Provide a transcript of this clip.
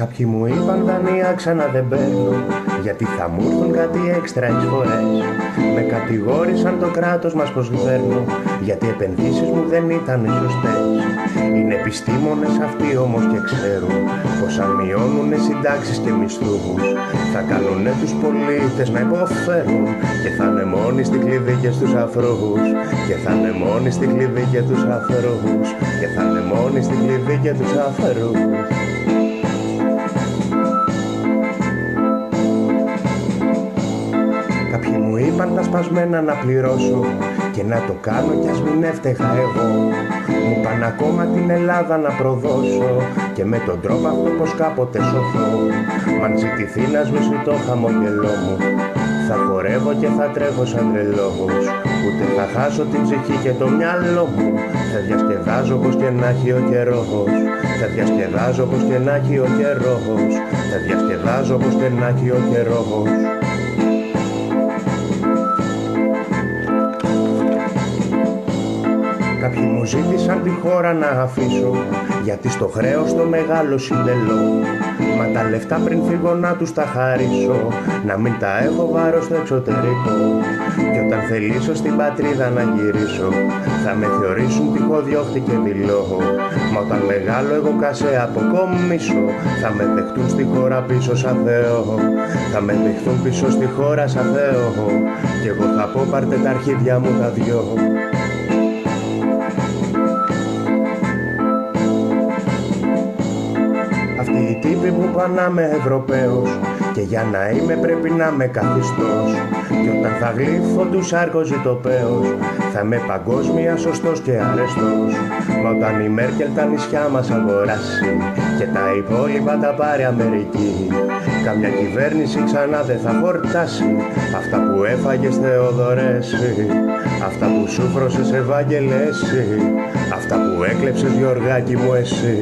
Κάποιοι μου είπαν Δανία ξανά δεν παίρνω, γιατί θα μου έρθουν κάτι έξτρα εισφορές. Με κατηγόρησαν το κράτος μας πως παίρνω, γιατί οι επενδύσεις μου δεν ήταν σωστές. Είναι επιστήμονες αυτοί όμως και ξέρουν πως αν μειώνουνε συντάξεις και μισθούς, θα κάνουνε τους πολίτες να υποφέρουν, και θα είναι μόνοι στην κλειδί και στους αφρούς. Και θα είναι μόνοι στην κλειδί και τους αφρούς. Και θα είναι μόνοι στην κλειδί και τους αφρούς. Κάποιοι μου είπαν τα σπασμένα να πληρώσω, και να το κάνω κι ας μην έφταιγα εγώ. Μου παν ακόμα την Ελλάδα να προδώσω, και με τον τρόπο αυτό πως κάποτε σωθώ. Μ' αν ζητηθεί να σβήσει το χαμογελό μου, θα χορεύω και θα τρέχω σαν τρελός. Ούτε θα χάσω την ψυχή και το μυαλό μου. Θα διασκεδάζω πως και να έχει ο καιρός. Θα διασκεδάζω πως και να έχει ο καιρός. Θα διασκεδάζω πως και να έχει ο καιρός. Κάποιοι μου ζήτησαν τη χώρα να αφήσω, γιατί στο χρέος το μεγάλο συντελώ. Μα τα λεφτά πριν φύγω να τους τα χαρίσω, να μην τα έχω βάρος στο εξωτερικό. Και όταν θελήσω στην πατρίδα να γυρίσω, θα με θεωρήσουν τυχοδιώχτη και δηλώω. Μα όταν μεγάλο εγώ κασέ αποκομίσω, θα με δεχτούν στη χώρα πίσω σαν Θεό. Θα με δεχτούν πίσω στη χώρα σαν Θεό. Κι εγώ θα πω πάρτε τα αρχίδια μου τα δυο. Αυτοί οι τύποι που πάνε να είμαι Ευρωπαίος, και για να είμαι πρέπει να είμαι καθιστός. Και όταν θα γλύφω τους άργος ζητοπαίος, θα είμαι παγκόσμια σωστός και αρεστός. Μα όταν η Μέρκελ τα νησιά μας αγοράσει, και τα υπόλοιπα τα πάρει Αμερική, καμιά κυβέρνηση ξανά δεν θα χορτάσει αυτά που έφαγες Θεοδωρέση, αυτά που σου φρώσες Ευάγγελε εσύ, αυτά που έκλεψες Γιωργάκη μου εσύ.